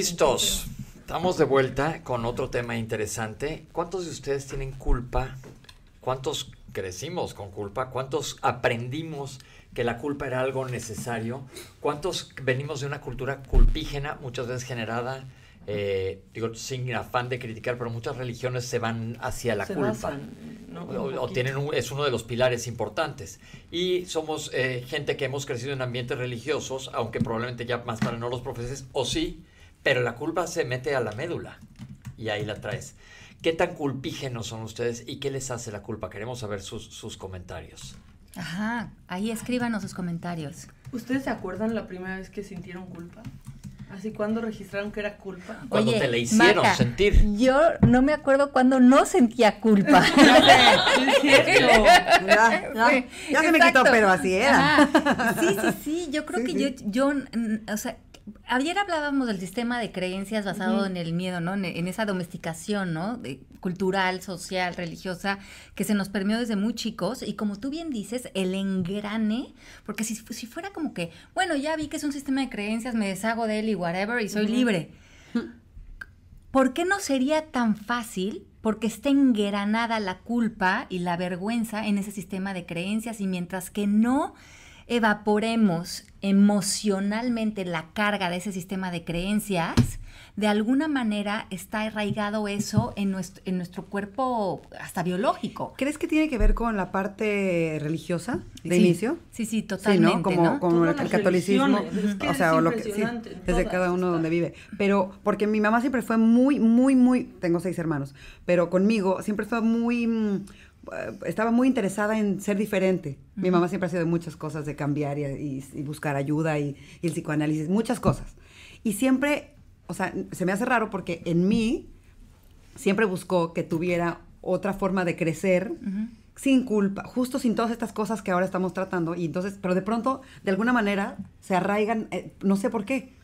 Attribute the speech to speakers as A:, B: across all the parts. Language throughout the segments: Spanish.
A: Listos. Estamos de vuelta con otro tema interesante. ¿Cuántos de ustedes tienen culpa? ¿Cuántos crecimos con culpa? ¿Cuántos aprendimos que la culpa era algo necesario? ¿Cuántos venimos de una cultura culpígena, muchas veces generada, digo, sin afán de criticar, pero muchas religiones se van hacia la culpa?
B: Basan, ¿no?
A: O tienen es uno de los pilares importantes. Y somos gente que hemos crecido en ambientes religiosos, aunque probablemente ya más para no los profeses, o sí, pero la culpa se mete a la médula y ahí la traes. ¿Qué tan culpígenos son ustedes y qué les hace la culpa? Queremos saber sus comentarios.
C: Ajá, ahí escríbanos sus comentarios.
B: ¿Ustedes se acuerdan la primera vez que sintieron culpa? ¿Así cuándo registraron que era culpa?
A: Cuando te la hicieron
C: Maca,
A: sentir.
C: Yo no me acuerdo cuando no sentía culpa.
B: Es cierto.
D: Ya se me quitó, pero así era.
C: Ajá. Sí, yo creo que yo, o sea, ayer hablábamos del sistema de creencias basado en el miedo, ¿no? En esa domesticación, ¿no? Cultural, social, religiosa, que se nos permeó desde muy chicos. Y como tú bien dices, el engrane, porque si fuera como que, bueno, ya vi que es un sistema de creencias, me deshago de él y whatever, y soy libre. ¿Por qué no sería tan fácil? Porque está engranada la culpa y la vergüenza en ese sistema de creencias, y mientras que no evaporemos emocionalmente la carga de ese sistema de creencias, de alguna manera está arraigado eso en nuestro cuerpo hasta biológico.
D: ¿Crees que tiene que ver con la parte religiosa de
C: Sí,
D: inicio?
C: Sí, totalmente,
D: ¿no? Como
B: Todas
D: el
B: las
D: catolicismo,
B: religiones, es que
D: o sea,
B: es
D: o lo que
B: impresionante,
D: desde
B: todas,
D: cada uno
B: o sea.
D: donde vive. Pero porque mi mamá siempre fue muy, tengo 6 hermanos, pero conmigo siempre fue estaba muy interesada en ser diferente. Mi mamá siempre ha sido de muchas cosas, de cambiar y buscar ayuda y el psicoanálisis, muchas cosas. Y siempre, o sea, se me hace raro porque en mí siempre buscó que tuviera otra forma de crecer, sin culpa, justo sin todas estas cosas que ahora estamos tratando. Y entonces, pero de pronto, de alguna manera, se arraigan, no sé por qué,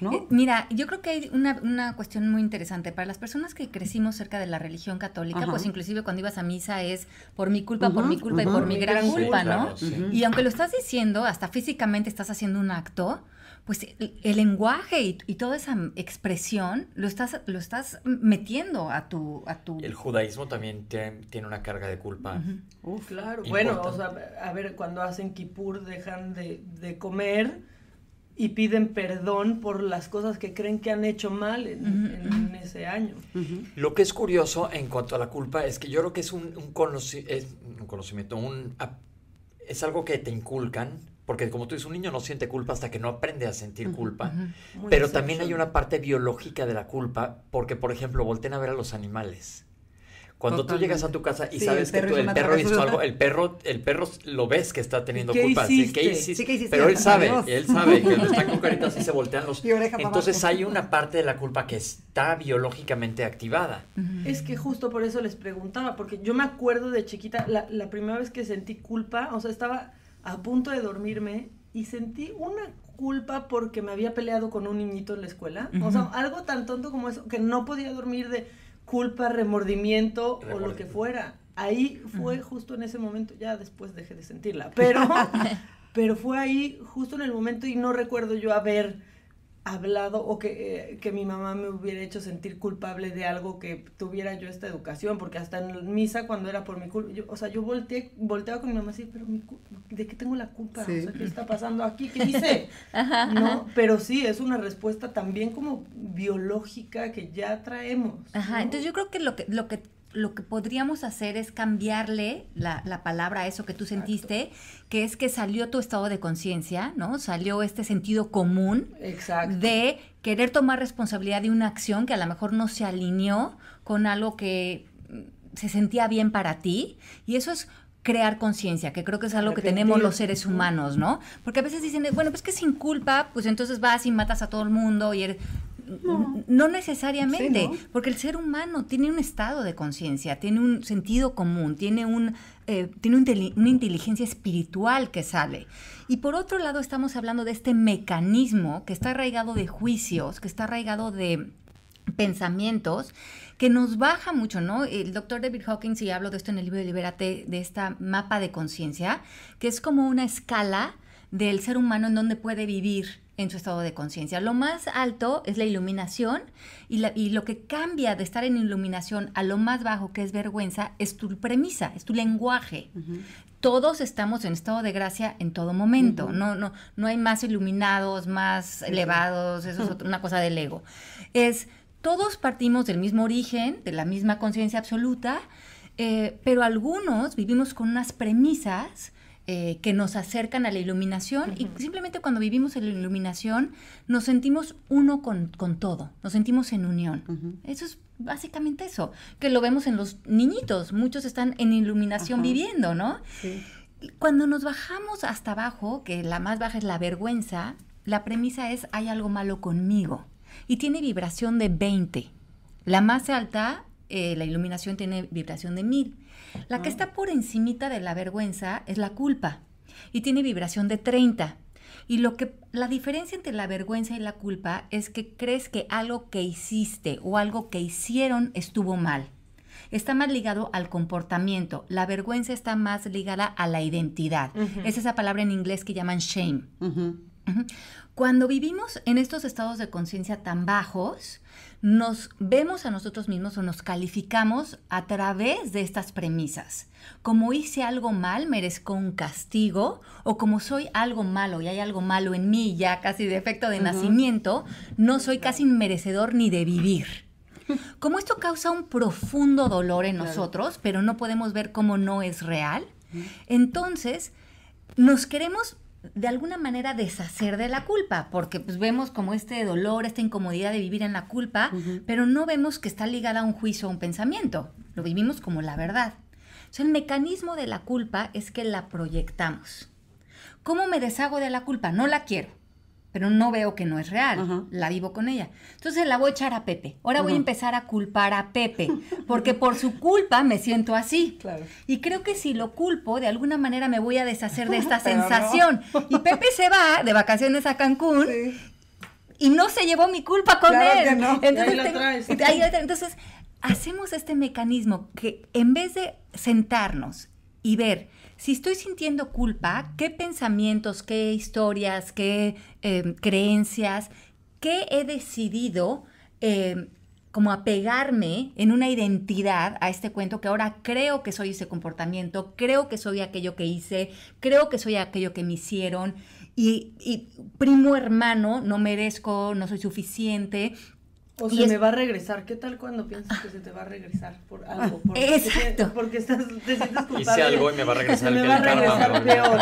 D: ¿no?
C: Mira, yo creo que hay una cuestión muy interesante. Para las personas que crecimos cerca de la religión católica,
D: Ajá.
C: pues inclusive cuando ibas a misa es por mi culpa y por mi gran culpa,
A: Sí,
C: ¿no?
A: claro, sí.
C: Y aunque lo estás diciendo, hasta físicamente estás haciendo un acto, pues el lenguaje y toda esa expresión lo estás metiendo a tu...
A: El judaísmo también tiene una carga de culpa.
B: Claro,
A: Importante.
B: bueno, o sea, a ver, cuando hacen Kipur dejan de comer y piden perdón por las cosas que creen que han hecho mal en ese año.
A: Lo que es curioso en cuanto a la culpa es que yo creo que es un conocimiento, es algo que te inculcan, porque como tú dices, un niño no siente culpa hasta que no aprende a sentir culpa,
B: Muy
A: pero
B: excepcional.
A: también hay una parte biológica de la culpa, porque por ejemplo, volteen a ver a los animales. Cuando
D: Totalmente.
A: tú llegas a tu casa y
D: Sí,
A: sabes que
D: el perro hizo
A: el
D: una
A: perro hizo
D: travesura.
A: algo, el perro lo ves que está teniendo
B: ¿Qué
A: culpa. ¿Sí?
B: hiciste?
A: ¿Qué hiciste?
D: Sí, ¿qué hiciste?
A: Pero él sabe
D: Adiós.
A: que cuando está con caritas así se voltean los...
D: Y oreja para
A: Entonces
D: abajo.
A: hay una parte de la culpa que está biológicamente activada.
B: Es que justo por eso les preguntaba, porque yo me acuerdo de chiquita, la primera vez que sentí culpa, o sea, estaba a punto de dormirme y sentí una culpa porque me había peleado con un niñito en la escuela. O sea, algo tan tonto como eso, que no podía dormir de culpa, remordimiento o lo que fuera. Ahí fue justo en ese momento, ya después dejé de sentirla, pero fue ahí justo en el momento y no recuerdo yo haber hablado o que mi mamá me hubiera hecho sentir culpable de algo que tuviera yo esta educación, porque hasta en misa cuando era por mi culpa, yo volteaba con mi mamá así, pero ¿de qué tengo la culpa?
D: Sí.
B: O sea, ¿qué está pasando aquí? ¿Qué hice? ¿No? Pero sí, es una respuesta también como biológica que ya traemos.
C: Ajá,
B: ¿no?
C: entonces yo creo que lo que podríamos hacer es cambiarle la palabra a eso que tú sentiste, que es que salió tu estado de conciencia, ¿no? Salió este sentido común
B: Exacto.
C: de querer tomar responsabilidad de una acción que a lo mejor no se alineó con algo que se sentía bien para ti, y eso es crear conciencia, que creo que es algo que tenemos los seres humanos, ¿no? Porque a veces dicen, bueno, pues que sin culpa, pues entonces vas y matas a todo el mundo y eres... No necesariamente,
D: Sí, ¿no?
C: porque el ser humano tiene un estado de conciencia, tiene un sentido común, tiene una inteligencia espiritual que sale. Y por otro lado estamos hablando de este mecanismo que está arraigado de juicios, que está arraigado de pensamientos, que nos baja mucho, ¿no? El doctor David Hawkins, y hablo de esto en el libro de Libérate, de esta mapa de conciencia, que es como una escala del ser humano en donde puede vivir en su estado de conciencia. Lo más alto es la iluminación y lo que cambia de estar en iluminación a lo más bajo, que es vergüenza, es tu premisa, es tu lenguaje. Todos estamos en estado de gracia en todo momento. No hay más iluminados, más elevados, eso es una cosa del ego. Todos partimos del mismo origen, de la misma conciencia absoluta, pero algunos vivimos con unas premisas que nos acercan a la iluminación y simplemente cuando vivimos en la iluminación nos sentimos uno con todo, nos sentimos en unión. Eso es básicamente eso, que lo vemos en los niñitos, muchos están en iluminación viviendo, ¿no? Sí. Cuando nos bajamos hasta abajo, que la más baja es la vergüenza, la premisa es hay algo malo conmigo y tiene vibración de 20. La más alta, la iluminación tiene vibración de 1000. La que está por encimita de la vergüenza es la culpa y tiene vibración de 30. Y la diferencia entre la vergüenza y la culpa es que crees que algo que hiciste o algo que hicieron estuvo mal. Está más ligado al comportamiento. La vergüenza está más ligada a la identidad. Es esa palabra en inglés que llaman shame. Cuando vivimos en estos estados de conciencia tan bajos, nos vemos a nosotros mismos o nos calificamos a través de estas premisas. Como hice algo mal, merezco un castigo, o como soy algo malo y hay algo malo en mí, ya casi de efecto de nacimiento, no soy casi merecedor ni de vivir. Como esto causa un profundo dolor en nosotros, pero no podemos ver cómo no es real, entonces nos queremos de alguna manera deshacer de la culpa, porque pues vemos como este dolor, esta incomodidad de vivir en la culpa, pero no vemos que está ligada a un juicio o un pensamiento, lo vivimos como la verdad. Entonces, el mecanismo de la culpa es que la proyectamos. ¿Cómo me deshago de la culpa? No la quiero, pero no veo que no es real, la vivo con ella. Entonces la voy a echar a Pepe. Ahora voy a empezar a culpar a Pepe, porque por su culpa me siento así. Claro. Y creo que si lo culpo, de alguna manera me voy a deshacer de esta sensación. No. Y Pepe se va de vacaciones a Cancún y no se llevó mi culpa con él. Que no. Entonces, hacemos este mecanismo que en vez de sentarnos y ver si estoy sintiendo culpa, qué pensamientos, qué historias, qué creencias, qué he decidido como apegarme en una identidad a este cuento que ahora creo que soy ese comportamiento, creo que soy aquello que hice, creo que soy aquello que me hicieron y primo hermano, no merezco, no soy suficiente.
B: O se me va a regresar. ¿Qué tal cuando piensas que se te va a regresar por algo?
C: Exacto.
B: Porque te sientes culpable.
A: Hice algo y me va a regresar el
B: karma. Peor.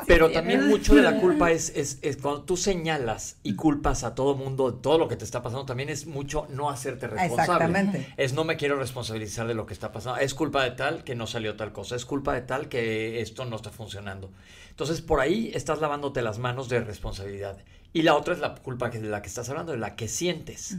A: Pero también mucho de la culpa es cuando tú señalas y culpas a todo mundo de todo lo que te está pasando, también es mucho no hacerte responsable.
D: Exactamente.
A: Es no me quiero responsabilizar de lo que está pasando. Es culpa de tal que no salió tal cosa. Es culpa de tal que esto no está funcionando. Entonces, por ahí estás lavándote las manos de responsabilidad. Y la otra es la culpa de la que estás hablando, de la que sientes.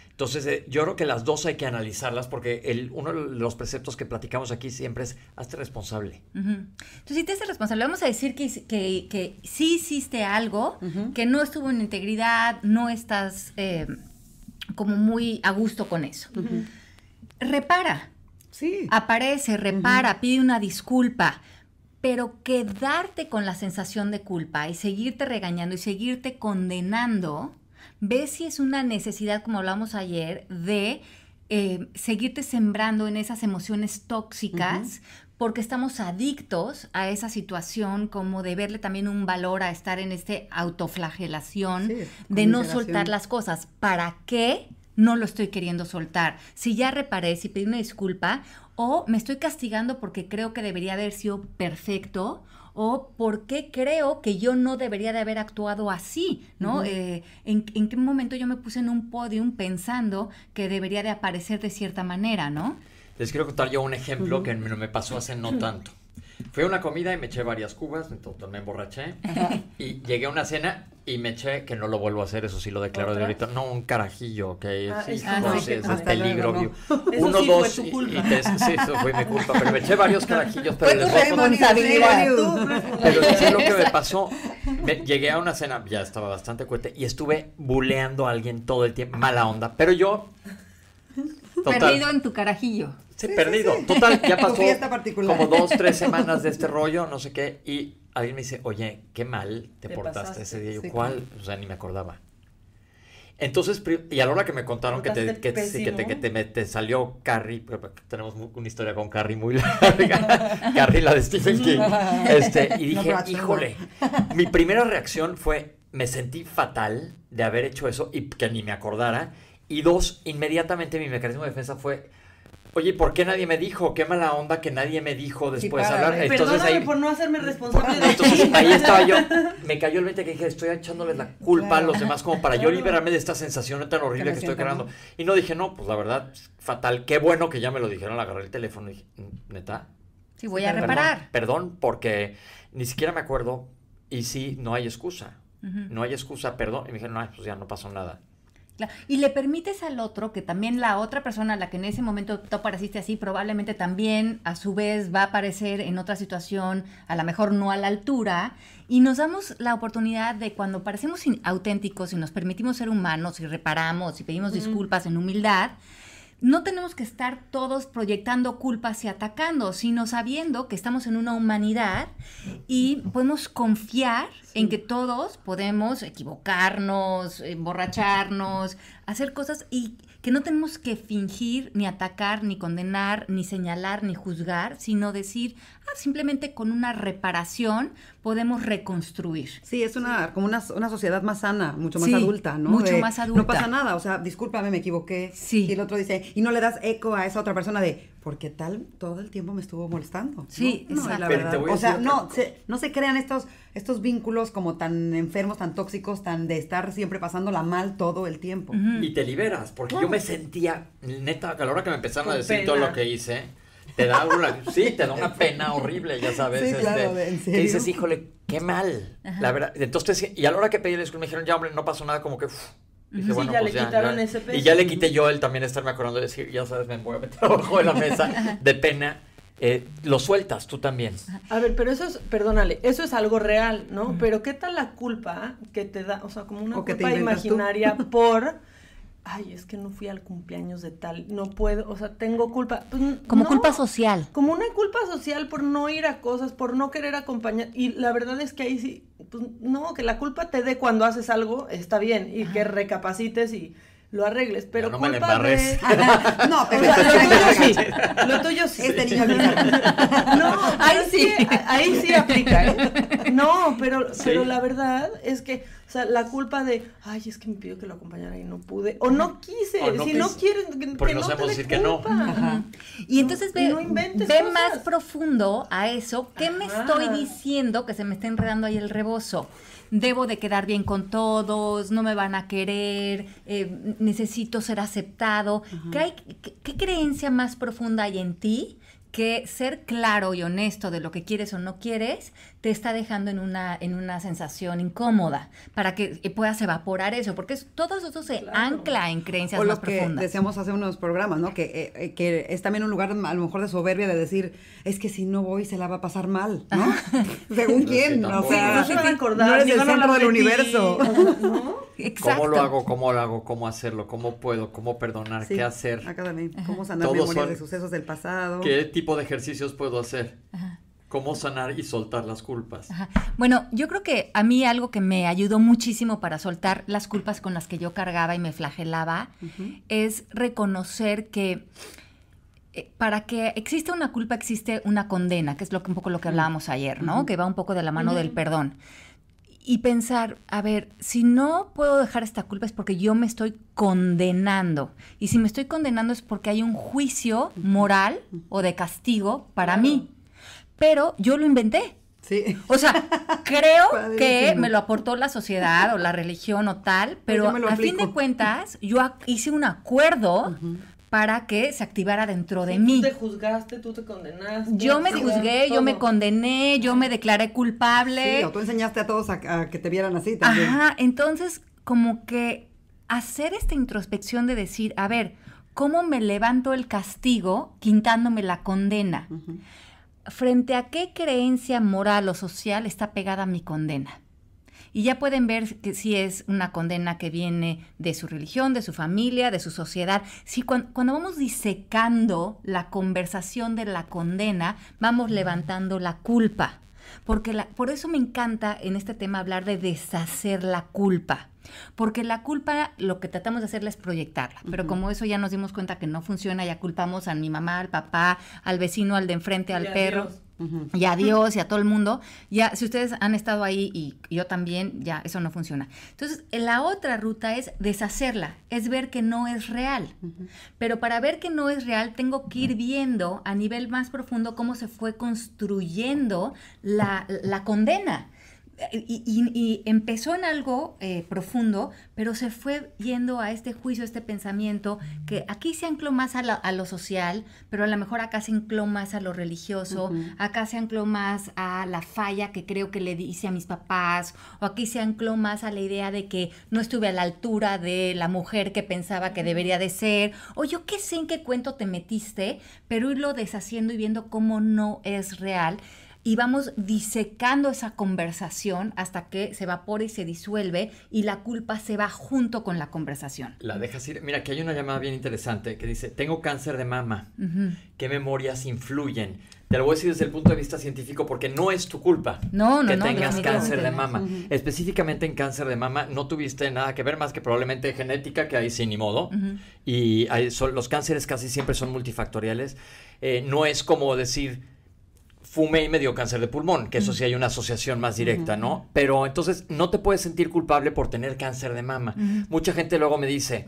A: Entonces, yo creo que las dos hay que analizarlas porque uno de los preceptos que platicamos aquí siempre es hazte responsable.
C: Entonces, si te haces responsable, vamos a decir que sí hiciste algo, que no estuvo en integridad, no estás como muy a gusto con eso. Repara. Sí. Aparece, repara, pide una disculpa. Pero quedarte con la sensación de culpa y seguirte regañando y seguirte condenando, ves si es una necesidad, como hablamos ayer, de seguirte sembrando en esas emociones tóxicas, porque estamos adictos a esa situación, como de verle también un valor a estar en autoflagelación, de no soltar las cosas. ¿Para qué no lo estoy queriendo soltar? Si ya reparé, si pedí una disculpa, o me estoy castigando porque creo que debería haber sido perfecto, o porque creo que yo no debería de haber actuado así, ¿no? ¿En qué momento yo me puse en un podium pensando que debería de aparecer de cierta manera, ¿no?
A: Les quiero contar yo un ejemplo que me pasó hace no tanto. Fui a una comida y me eché varias cubas, me emborraché, y llegué a una cena y me eché, que no lo vuelvo a hacer, eso sí lo declaro de ahorita, no, un carajillo, que es peligro.
B: No.
A: Uno,
B: sí
A: dos,
B: fue tu culpa.
A: Sí, eso fue mi culpa, pero me eché varios carajillos. Pero
C: fue tu responsabilidad.
A: Pero ¿qué lo que me pasó? Llegué a una cena, ya estaba bastante cuete, y estuve buleando a alguien todo el tiempo, mala onda, pero yo...
C: Total, perdido en tu carajillo.
A: Sí, perdido. Sí. Total, ya pasó como 2-3 semanas de este rollo, no sé qué, y alguien me dice, oye, qué mal te portaste
B: pasaste.
A: ese día. Yo,
D: Sí,
A: ¿cuál?
D: claro.
A: O sea, ni me acordaba. Entonces, y a la hora que me contaron que te salió Carrie, pero tenemos una historia con Carrie muy larga, Carrie, la de Stephen King, y dije, híjole, mi primera reacción fue, me sentí fatal de haber hecho eso y que ni me acordara, y dos, inmediatamente mi mecanismo de defensa fue, oye, ¿por qué nadie me dijo? Qué mala onda que nadie me dijo después de hablar. Entonces
B: Perdóname
A: ahí,
B: por no hacerme responsable de
A: entonces
B: ti.
A: ahí estaba yo, me cayó el 20 que dije, estoy echándoles la culpa a los
D: Claro.
A: demás como para yo liberarme de esta sensación tan horrible
D: me
A: que estoy
D: siento
A: creando.
D: mal.
A: Y no dije, no, pues la verdad, fatal, qué bueno que ya me lo dijeron, agarré el teléfono y dije, ¿neta?
C: Sí, voy a reparar.
A: Perdón, porque ni siquiera me acuerdo y sí, no hay excusa.
C: Ujú.
A: No hay excusa, perdón. Y me dijeron, no, pues ya no pasó nada.
C: Claro. Y le permites al otro que también la otra persona a la que en ese momento tú apareciste así, probablemente también a su vez va a aparecer en otra situación, a lo mejor no a la altura, y nos damos la oportunidad de cuando parecemos auténticos y nos permitimos ser humanos y reparamos y pedimos disculpas en humildad, no tenemos que estar todos proyectando culpas y atacando, sino sabiendo que estamos en una humanidad y podemos confiar en que todos podemos equivocarnos, emborracharnos, hacer cosas y que no tenemos que fingir, ni atacar, ni condenar, ni señalar, ni juzgar, sino decir, simplemente con una reparación podemos reconstruir.
D: Sí, es como una sociedad más sana, mucho más
C: Sí,
D: adulta, ¿no?
C: mucho más adulta.
D: No pasa nada, o sea, discúlpame, me equivoqué.
C: Sí.
D: Y el otro dice, y no le das eco a esa otra persona de, porque tal, todo el tiempo me estuvo molestando.
C: Sí,
D: no,
C: exacto.
D: la
A: Pero
D: verdad.
A: te voy a
D: O sea,
A: decir
D: no se crean estos vínculos como tan enfermos, tan tóxicos, tan de estar siempre pasándola mal todo el tiempo.
C: Ujú.
A: Y te liberas, porque yo me sentía, neta, a la hora que me empezaron a
B: Con
A: decir
B: pena.
A: todo lo que hice, te da una pena horrible, ya sabes.
D: Sí, claro, ¿en
A: que
D: serio?
A: dices, híjole, qué mal.
C: Ajá.
A: La verdad. Entonces, y a la hora que pedí el disculpa me dijeron, ya hombre, no pasó nada, como que dije,
B: Sí,
A: bueno,
B: ya
A: pues
B: le quitaron ese peso.
A: Y ya le quité yo el también estarme acordando de decir, ya sabes, me voy a meter abajo de la mesa de pena. Lo sueltas tú también.
B: A ver, pero eso es, perdónale, eso es algo real, ¿no? Pero ¿qué tal la culpa que te da, o sea, como una
D: O que te
B: culpa
D: inventas tú.
B: imaginaria por, ay, es que no fui al cumpleaños de tal, no puedo, o sea, tengo culpa. Pues,
C: Como
B: no,
C: culpa social.
B: como una culpa social por no ir a cosas, por no querer acompañar. Y la verdad es que ahí sí, pues no, que la culpa te dé cuando haces algo, está bien, y que recapacites y lo arregles, pero
A: Ya no me la
B: culpa de...
A: embarres.
D: No,
B: O
D: pero
B: sea, lo tuyo sí.
D: este niño aplica.
B: No,
C: Ahí
B: pero es
C: sí.
B: que ahí sí aplica, ¿eh? No, pero la verdad es que, o sea, la culpa de, ay, es que me pidió que lo acompañara y no pude, o no quise,
A: O no
B: si
A: quise.
B: no quieres,
A: Porque
B: que
A: no
B: no
A: sabemos
B: te dé
A: decir que no.
B: culpa.
D: Ajá.
C: Y entonces ve,
B: No inventes
C: ve
B: cosas.
C: más profundo a eso. ¿Qué me
B: Ajá.
C: estoy diciendo que se me está enredando ahí el rebozo? Debo de quedar bien con todos, no me van a querer, necesito ser aceptado. ¿Qué creencia más profunda hay en ti que ser claro y honesto de lo que quieres o no quieres te está dejando en una sensación incómoda para que puedas evaporar eso? Porque todo eso se
B: Claro.
C: ancla en creencias
D: O
C: más
D: lo que
C: profundas.
D: decíamos hace unos programas, ¿no? Que es también un lugar a lo mejor de soberbia de decir, es que si no voy se la va a pasar mal, ¿no? Según
A: Pues sí,
D: quién,
A: tampoco.
D: o sea,
B: No se van a acordar,
D: no eres
B: ni
D: el
B: van a
D: centro
B: hablar
D: del
B: de ti,
D: universo.
B: o sea, ¿no?
C: Exacto.
A: ¿Cómo lo hago? ¿Cómo lo hago? ¿Cómo hacerlo? ¿Cómo puedo? ¿Cómo perdonar?
D: Sí,
A: ¿Qué hacer?
D: acá también, cómo sanar
A: Todos
D: memorias
A: son-
D: de sucesos del pasado.
A: ¿Qué tipo de ejercicios puedo hacer?
C: Ajá.
A: ¿Cómo sanar y soltar las culpas?
C: Ajá. Bueno, yo creo que a mí algo que me ayudó muchísimo para soltar las culpas con las que yo cargaba y me flagelaba es reconocer que para que exista una culpa existe una condena, que es un poco lo que hablábamos ayer, ¿no? Que va un poco de la mano del perdón. Y pensar, a ver, si no puedo dejar esta culpa es porque yo me estoy condenando. Y si me estoy condenando es porque hay un juicio moral o de castigo para mí. Pero yo lo inventé.
D: Sí.
C: O sea, creo que
D: Padrísimo.
C: me lo aportó la sociedad o la religión o tal, pero
D: yo me lo
C: a fin
D: aplico.
C: de cuentas yo hice un acuerdo para que se activara dentro de
B: Sí,
C: mí.
B: Tú te juzgaste, tú te condenaste.
C: Yo me
B: sí,
C: juzgué, yo
B: todo.
C: me condené, yo me declaré culpable.
D: Sí, o tú enseñaste a todos a que te vieran así también.
C: Ajá, entonces como que hacer esta introspección de decir, a ver, ¿cómo me levanto el castigo quitándome la condena? ¿Frente a qué creencia moral o social está pegada mi condena? Y ya pueden ver que si es una condena que viene de su religión, de su familia, de su sociedad. Si cuando vamos disecando la conversación de la condena, vamos levantando la culpa. Porque por eso me encanta en este tema hablar de deshacer la culpa. Porque la culpa, lo que tratamos de hacerla es proyectarla. Pero como eso ya nos dimos cuenta que no funciona, ya culpamos a mi mamá, al papá, al vecino, al de enfrente, al perro. Y a Dios y a todo el mundo. Ya, si ustedes han estado ahí y yo también, ya eso no funciona. Entonces, la otra ruta es deshacerla, es ver que no es real. Pero para ver que no es real, tengo que ir viendo a nivel más profundo cómo se fue construyendo la condena. Y empezó en algo profundo, pero se fue yendo a este juicio, a este pensamiento, que aquí se ancló más a lo social, pero a lo mejor acá se ancló más a lo religioso, acá se ancló más a la falla que creo que le hice a mis papás, o aquí se ancló más a la idea de que no estuve a la altura de la mujer que pensaba que debería de ser, o yo qué sé en qué cuento te metiste, pero irlo deshaciendo y viendo cómo no es real. Y vamos disecando esa conversación hasta que se evapora y se disuelve y la culpa se va junto con la conversación.
A: La dejas ir. Mira, aquí hay una llamada bien interesante que dice, tengo cáncer de mama. ¿Qué memorias influyen? Te lo voy a decir desde el punto de vista científico porque no es tu culpa que tengas cáncer de mama. Específicamente en cáncer de mama no tuviste nada que ver más que probablemente genética, que ahí sí ni modo. Y los cánceres casi siempre son multifactoriales. No es como decir... fumé y me dio cáncer de pulmón, que eso sí hay una asociación más directa, ¿no? Pero entonces no te puedes sentir culpable por tener cáncer de mama. Mucha gente luego me dice,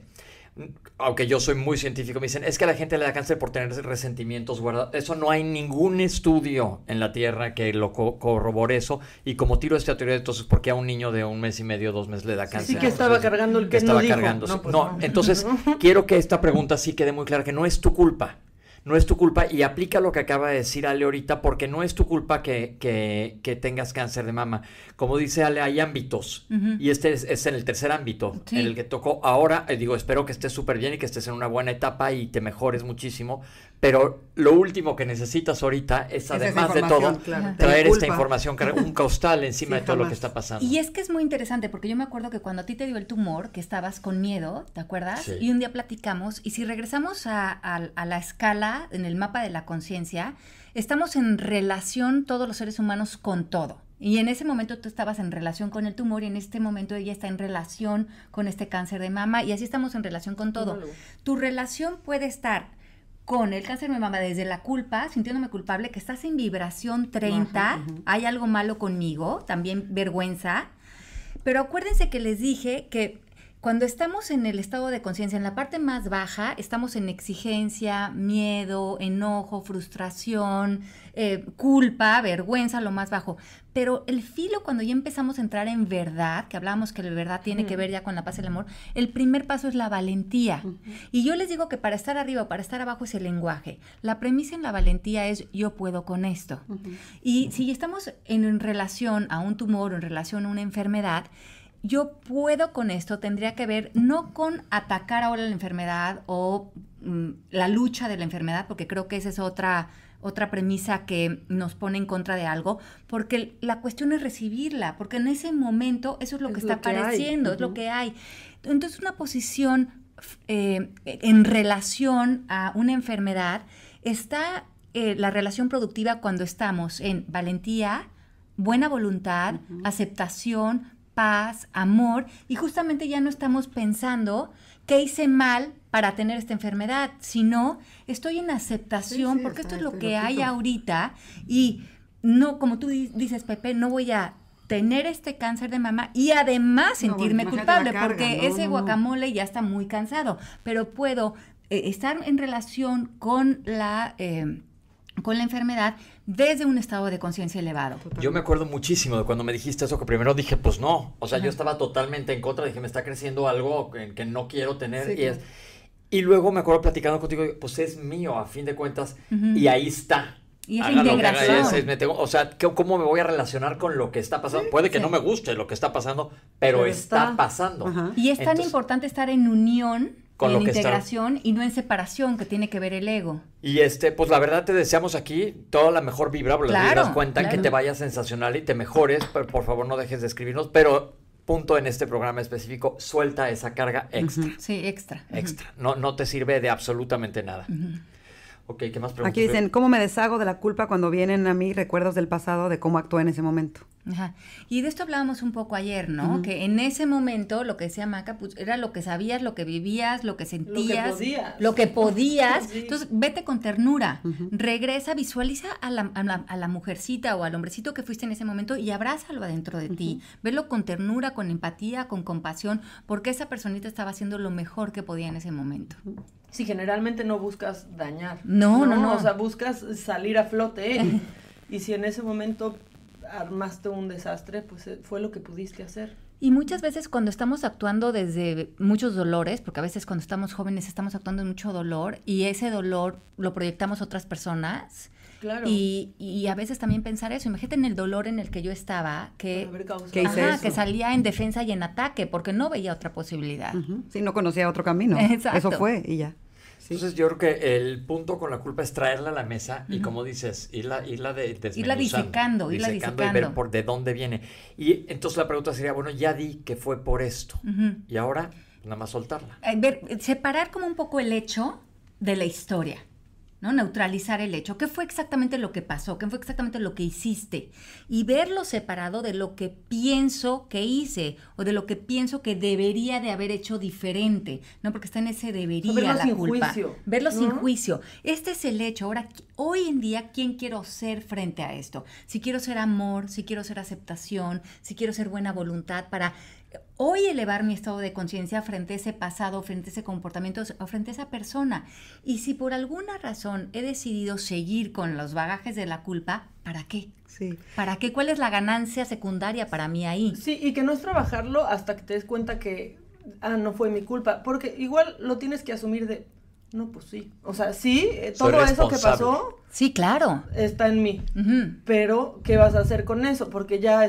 A: aunque yo soy muy científico, me dicen, es que a la gente le da cáncer por tener resentimientos guardados. Eso no hay ningún estudio en la Tierra que lo corrobore eso. Y como tiro esta teoría, entonces, ¿por qué a un niño de 1 mes y medio, 2 meses le da cáncer?
B: Sí que estaba cargando el que
A: estaba
B: no dijo.
A: cargando.
B: No, pues
A: no, entonces, quiero que esta pregunta sí quede muy clara, que no es tu culpa. No es tu culpa, y aplica lo que acaba de decir Ale ahorita, porque no es tu culpa que tengas cáncer de mama. Como dice Ale, hay ámbitos, y este es en el tercer ámbito, en el que tocó ahora. Espero que estés súper bien y que estés en una buena etapa y te mejores muchísimo, pero lo último que necesitas ahorita es, además de todo, traer esta información, un costal encima de todo lo que está pasando.
C: Y es que es muy interesante, porque yo me acuerdo que cuando a ti te dio el tumor, que estabas con miedo, ¿te acuerdas?
A: Sí.
C: Y un día platicamos, y si regresamos a la escala, en el mapa de la conciencia, estamos en relación todos los seres humanos con todo. Y en ese momento tú estabas en relación con el tumor y en este momento ella está en relación con este cáncer de mama y así estamos en relación con todo. Tu relación puede estar con el cáncer de mama desde la culpa, sintiéndome culpable, que estás en vibración 30, hay algo malo conmigo, también vergüenza. Pero acuérdense que les dije que cuando estamos en el estado de conciencia, en la parte más baja, estamos en exigencia, miedo, enojo, frustración, culpa, vergüenza, lo más bajo. Pero el filo, cuando ya empezamos a entrar en verdad, que hablábamos que la verdad tiene que ver ya con la paz y el amor, el primer paso es la valentía. Y yo les digo que para estar arriba o para estar abajo es el lenguaje. La premisa en la valentía es yo puedo con esto. Y si estamos en relación a un tumor o en relación a una enfermedad, yo puedo con esto, tendría que ver no con atacar ahora la enfermedad o la lucha de la enfermedad, porque creo que esa es otra premisa que nos pone en contra de algo, porque la cuestión es recibirla, porque en ese momento eso es lo que está apareciendo, es lo que hay. Entonces una posición en relación a una enfermedad está la relación productiva cuando estamos en valentía, buena voluntad, aceptación, paz, amor, y justamente ya no estamos pensando qué hice mal para tener esta enfermedad, sino estoy en aceptación, porque esto es lo que hay ahorita, y no, como tú dices, Pepe, no voy a tener este cáncer de mama y además sentirme culpable, porque ese guacamole ya está muy cansado, pero puedo estar en relación con la enfermedad desde un estado de conciencia elevado.
A: Yo me acuerdo muchísimo de cuando me dijiste eso, que primero dije, pues no, o sea, yo estaba totalmente en contra, dije, me está creciendo algo que no quiero tener, y luego me acuerdo platicando contigo, pues es mío, a fin de cuentas, y ahí está.
C: Y es integración.
A: O sea, ¿cómo me voy a relacionar con lo que está pasando? Puede que no me guste lo que está pasando, pero está pasando.
C: Y es tan importante estar en unión, con en integración y no en separación, que tiene que ver el ego.
A: Y pues la verdad te deseamos aquí toda la mejor vibra, las vibras cuentan, que te vaya sensacional y te mejores, pero por favor no dejes de escribirnos, pero punto en este programa específico, suelta esa carga extra.
C: Sí, extra.
A: No te sirve de absolutamente nada. Ok, ¿qué más preguntas?
D: Aquí dicen, ¿cómo me deshago de la culpa cuando vienen a mí recuerdos del pasado de cómo actué en ese momento?
C: Ajá. Y de esto hablábamos un poco ayer, ¿no? Que en ese momento, lo que decía Maca, pues era lo que sabías, lo que vivías, lo que sentías.
B: Lo que podías.
C: Sí. Entonces, vete con ternura. Regresa, visualiza a la mujercita o al hombrecito que fuiste en ese momento y abrázalo adentro de ti. Velo con ternura, con empatía, con compasión, porque esa personita estaba haciendo lo mejor que podía en ese momento.
B: Sí, generalmente no buscas dañar.
C: No.
B: O sea, buscas salir a flote. Y si en ese momento armaste un desastre, pues fue lo que pudiste hacer.
C: Y muchas veces cuando estamos actuando desde muchos dolores, porque a veces cuando estamos jóvenes estamos actuando en mucho dolor y ese dolor lo proyectamos a otras personas.
B: Claro.
C: Y a veces también pensar eso, imagínate en el dolor en el que yo estaba, que salía en defensa y en ataque, porque no veía otra posibilidad.
D: Sí, no conocía otro camino.
C: Exacto.
D: Eso fue y ya. Sí.
A: Entonces yo creo que el punto con la culpa es traerla a la mesa y como dices, irla desmenuzando,
C: irla disecando.
A: Y ver por de dónde viene. Y entonces la pregunta sería, bueno, ya di que fue por esto. Y ahora, nada más soltarla.
C: Separar como un poco el hecho de la historia, ¿no? Neutralizar el hecho. ¿Qué fue exactamente lo que pasó? ¿Qué fue exactamente lo que hiciste? Y verlo separado de lo que pienso que hice o de lo que pienso que debería de haber hecho diferente, ¿no? Porque está en ese debería la culpa.
B: Juicio,
C: verlo
B: ¿no?
C: sin juicio. Este es el hecho. Ahora, hoy en día, ¿quién quiero ser frente a esto? Si quiero ser amor, si quiero ser aceptación, si quiero ser buena voluntad para hoy elevar mi estado de conciencia frente a ese pasado, frente a ese comportamiento o frente a esa persona. Y si por alguna razón he decidido seguir con los bagajes de la culpa, ¿para qué?
D: Sí.
C: ¿Para qué? ¿Cuál es la ganancia secundaria para mí ahí?
B: Sí, y que no es trabajarlo hasta que te des cuenta que, no fue mi culpa, porque igual lo tienes que asumir de, no, pues sí. O sea, sí, todo eso que pasó
C: sí, claro,
B: está en mí. Pero, ¿qué vas a hacer con eso? Porque ya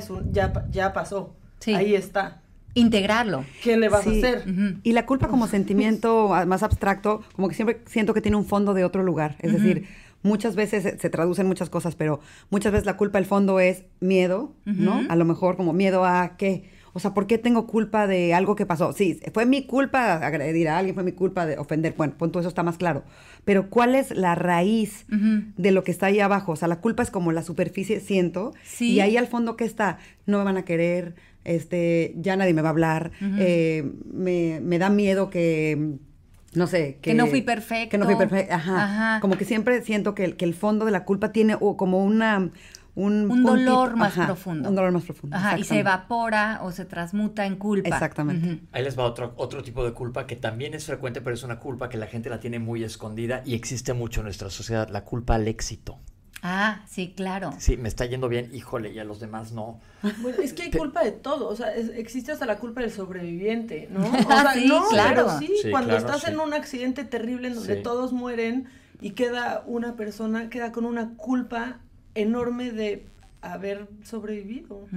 B: ya pasó.
C: Sí.
B: Ahí está.
C: Integrarlo.
B: ¿Qué le vas a hacer?
D: Y la culpa como sentimiento más abstracto, como que siempre siento que tiene un fondo de otro lugar. Es decir, muchas veces se traducen muchas cosas, pero muchas veces la culpa, el fondo es miedo, ¿no? A lo mejor como miedo a ¿qué? O sea, ¿por qué tengo culpa de algo que pasó? Sí, fue mi culpa agredir a alguien, fue mi culpa de ofender. Bueno, punto, eso está más claro. Pero ¿cuál es la raíz de lo que está ahí abajo? O sea, la culpa es como la superficie, siento.
C: Sí.
D: Y ahí al fondo, ¿qué está? No me van a querer, ya nadie me va a hablar, me da miedo que, no sé.
C: Que no fui perfecto.
D: Que no fui perfecto, ajá. Como que siempre siento que el fondo de la culpa tiene como un
C: dolor más profundo.
D: Un dolor más profundo.
C: Ajá, y se evapora o se transmuta en culpa.
D: Exactamente.
A: Ahí les va otro tipo de culpa que también es frecuente, pero es una culpa que la gente la tiene muy escondida y existe mucho en nuestra sociedad, la culpa al éxito.
C: Ah, sí, claro.
A: Sí, me está yendo bien, híjole, y a los demás no.
B: Bueno, es que hay culpa de todo, o sea, existe hasta la culpa del sobreviviente, ¿no? O
C: sea, sí,
B: no,
C: claro.
B: Pero sí, cuando
A: claro,
B: estás en un accidente terrible en donde todos mueren y queda una persona, queda con una culpa enorme de haber sobrevivido.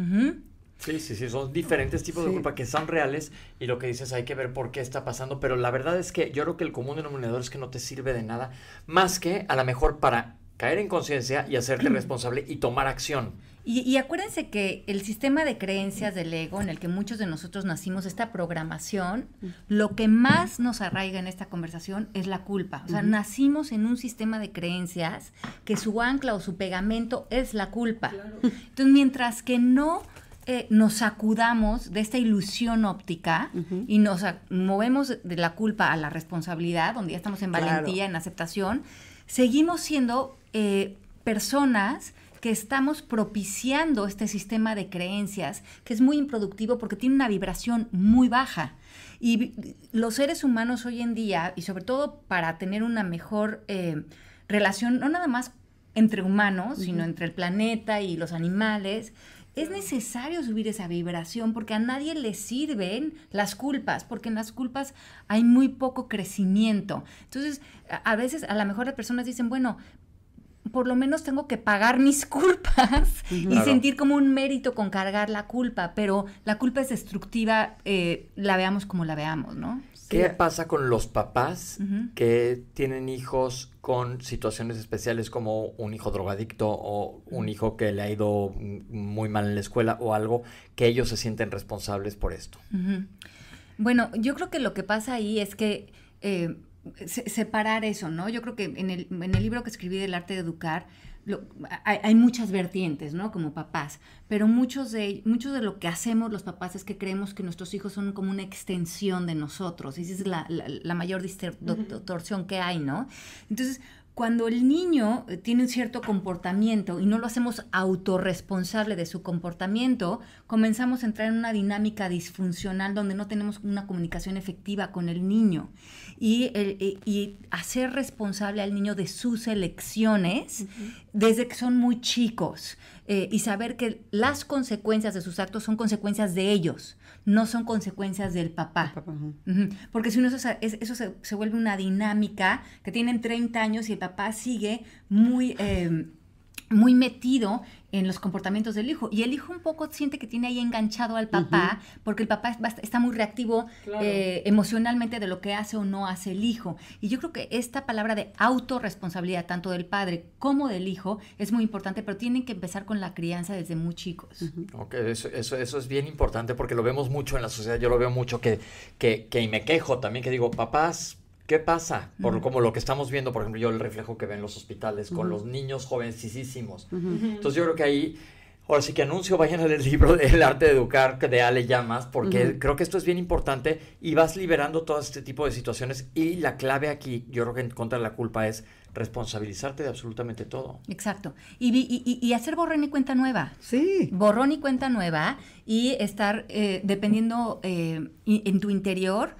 A: Sí, son diferentes tipos de culpa que son reales y lo que dices hay que ver por qué está pasando, pero la verdad es que yo creo que el común denominador es que no te sirve de nada, más que a lo mejor para caer en conciencia y hacerte responsable y tomar acción.
C: Y acuérdense que el sistema de creencias del ego en el que muchos de nosotros nacimos, esta programación, lo que más nos arraiga en esta conversación es la culpa. O sea, nacimos en un sistema de creencias que su ancla o su pegamento es la culpa. Claro. Entonces, mientras que no nos sacudamos de esta ilusión óptica y nos movemos de la culpa a la responsabilidad, donde ya estamos en valentía, en aceptación, seguimos siendo personas que estamos propiciando este sistema de creencias que es muy improductivo porque tiene una vibración muy baja. Y los seres humanos hoy en día, y sobre todo para tener una mejor relación, no nada más entre humanos, sino entre el planeta y los animales, es necesario subir esa vibración porque a nadie le sirven las culpas, porque en las culpas hay muy poco crecimiento. Entonces, a veces a lo mejor las personas dicen, bueno, por lo menos tengo que pagar mis culpas y sentir como un mérito con cargar la culpa, pero la culpa es destructiva, la veamos como la veamos, ¿no?
A: ¿Qué pasa con los papás que tienen hijos con situaciones especiales como un hijo drogadicto o un hijo que le ha ido muy mal en la escuela o algo, que ellos se sienten responsables por esto?
C: Bueno, yo creo que lo que pasa ahí es que separar eso, ¿no? Yo creo que en el libro que escribí del arte de educar, hay muchas vertientes, ¿no? Como papás, pero muchos de lo que hacemos los papás es que creemos que nuestros hijos son como una extensión de nosotros, y esa es la mayor distorsión que hay, ¿no? Entonces, cuando el niño tiene un cierto comportamiento y no lo hacemos autorresponsable de su comportamiento, comenzamos a entrar en una dinámica disfuncional donde no tenemos una comunicación efectiva con el niño. Y hacer responsable al niño de sus elecciones desde que son muy chicos, y saber que las consecuencias de sus actos son consecuencias de ellos, no son consecuencias del papá. Porque si no, eso se vuelve una dinámica que tienen 30 años y el papá sigue muy metido en los comportamientos del hijo, y el hijo un poco siente que tiene ahí enganchado al papá, porque el papá está muy reactivo, claro, emocionalmente, de lo que hace o no hace el hijo. Y yo creo que esta palabra de autorresponsabilidad, tanto del padre como del hijo, es muy importante, pero tienen que empezar con la crianza desde muy chicos.
A: Ok, eso es bien importante, porque lo vemos mucho en la sociedad. Yo lo veo mucho que y me quejo también, que digo, papás, ¿qué pasa? Como lo que estamos viendo, por ejemplo, yo el reflejo que ven en los hospitales con los niños jovencísimos. Entonces yo creo que ahí, ahora sí que anuncio, vayan a leer el libro El arte de educar de Ale Llamas, porque creo que esto es bien importante y vas liberando todo este tipo de situaciones, y la clave aquí, yo creo que en contra de la culpa, es responsabilizarte de absolutamente todo.
C: Exacto. Y hacer borrón y cuenta nueva.
D: Sí.
C: Borrón y cuenta nueva, y estar dependiendo en tu interior,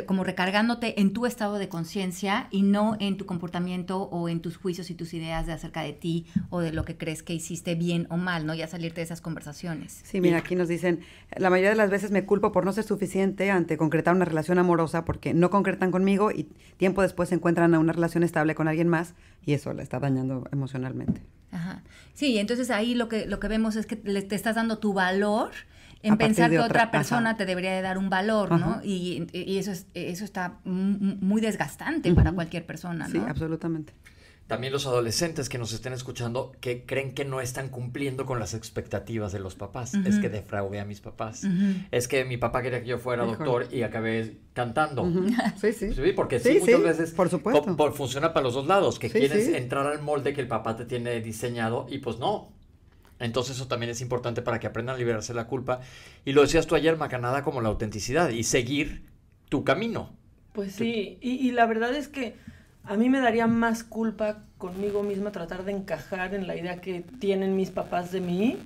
C: como recargándote en tu estado de conciencia y no en tu comportamiento o en tus juicios y tus ideas de acerca de ti o de lo que crees que hiciste bien o mal, ¿no? Ya salirte de esas conversaciones.
D: Sí, mira, aquí nos dicen, la mayoría de las veces me culpo por no ser suficiente ante concretar una relación amorosa, porque no concretan conmigo y tiempo después se encuentran a una relación estable con alguien más, y eso la está dañando emocionalmente.
C: Ajá. Sí, entonces ahí lo que vemos es que te estás dando tu valor en pensar que otra persona te debería de dar un valor, ¿no? Y eso está muy desgastante para cualquier persona, ¿no?
D: Sí, absolutamente.
A: También los adolescentes que nos estén escuchando, que creen que no están cumpliendo con las expectativas de los papás. Es que defraudé a mis papás. Es que mi papá quería que yo fuera doctor y acabé cantando.
D: Sí, sí.
A: Sí, porque sí, muchas veces
D: por supuesto.
A: Funciona para los dos lados, que quieres
D: sí.
A: entrar al molde que el papá te tiene diseñado, y pues no. Entonces eso también es importante para que aprendan a liberarse de la culpa. Y lo decías tú ayer, Macanada, como la autenticidad y seguir tu camino.
B: Pues sí, y la verdad es que a mí me daría más culpa conmigo misma tratar de encajar en la idea que tienen mis papás de mí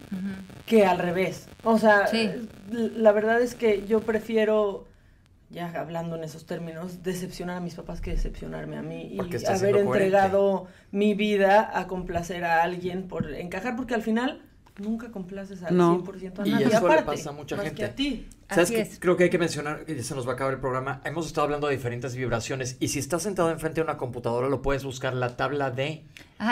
B: que al revés. O sea, la verdad es que yo prefiero, ya hablando en esos términos, decepcionar a mis papás que decepcionarme a mí, y haber entregado mi vida a complacer a alguien por encajar, porque al final nunca complaces al 100% a nadie.
A: Y eso
B: aparte,
A: le pasa a mucha gente.
B: Que a ti.
A: ¿Sabes qué? Creo que hay que mencionar, que se nos va a acabar el programa, hemos estado hablando de diferentes vibraciones, y si estás sentado enfrente de una computadora, lo puedes buscar, la tabla de...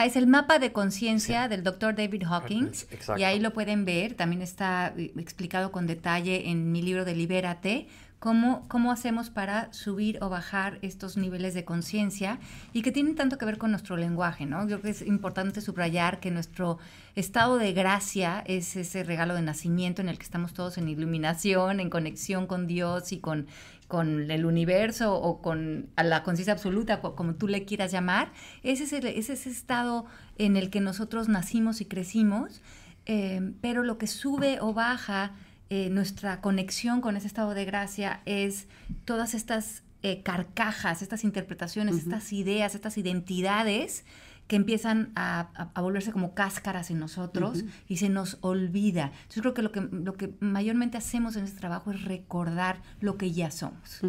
C: Es el mapa de conciencia del Dr. David Hawkins.
A: Exacto.
C: Y ahí lo pueden ver, también está explicado con detalle en mi libro de Libérate, cómo hacemos para subir o bajar estos niveles de conciencia, y que tienen tanto que ver con nuestro lenguaje, ¿no? Yo creo que es importante subrayar que nuestro estado de gracia es ese regalo de nacimiento en el que estamos todos en iluminación, en conexión con Dios y con el universo, o con la conciencia absoluta, como tú le quieras llamar. Ese es ese estado en el que nosotros nacimos y crecimos, pero lo que sube o baja nuestra conexión con ese estado de gracia es todas estas carcajas, estas interpretaciones, estas ideas, estas identidades que empiezan a volverse como cáscaras en nosotros, y se nos olvida. Yo creo que lo que mayormente hacemos en este trabajo es recordar lo que ya somos.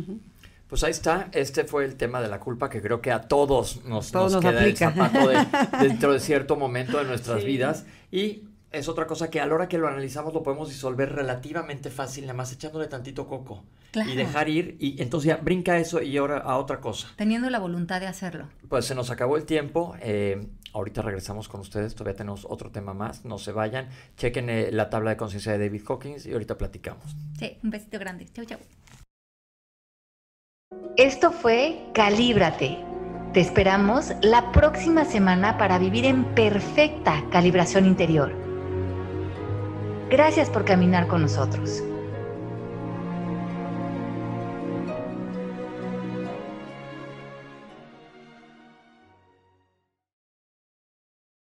A: Pues ahí está, este fue el tema de la culpa, que creo que a todos nos queda
D: aplica.
A: el zapato dentro de cierto momento de nuestras vidas, y es otra cosa que a la hora que lo analizamos lo podemos disolver relativamente fácil, nada más echándole tantito coco. Claro. Y dejar ir, y entonces ya brinca eso y ahora a otra cosa.
C: Teniendo la voluntad de hacerlo.
A: Pues se nos acabó el tiempo, ahorita regresamos con ustedes, todavía tenemos otro tema más, no se vayan, chequen la tabla de conciencia de David Hawkins y ahorita platicamos.
C: Sí, un besito grande, chau chau.
E: Esto fue Calíbrate. Te esperamos la próxima semana para vivir en perfecta calibración interior. Gracias por caminar con nosotros.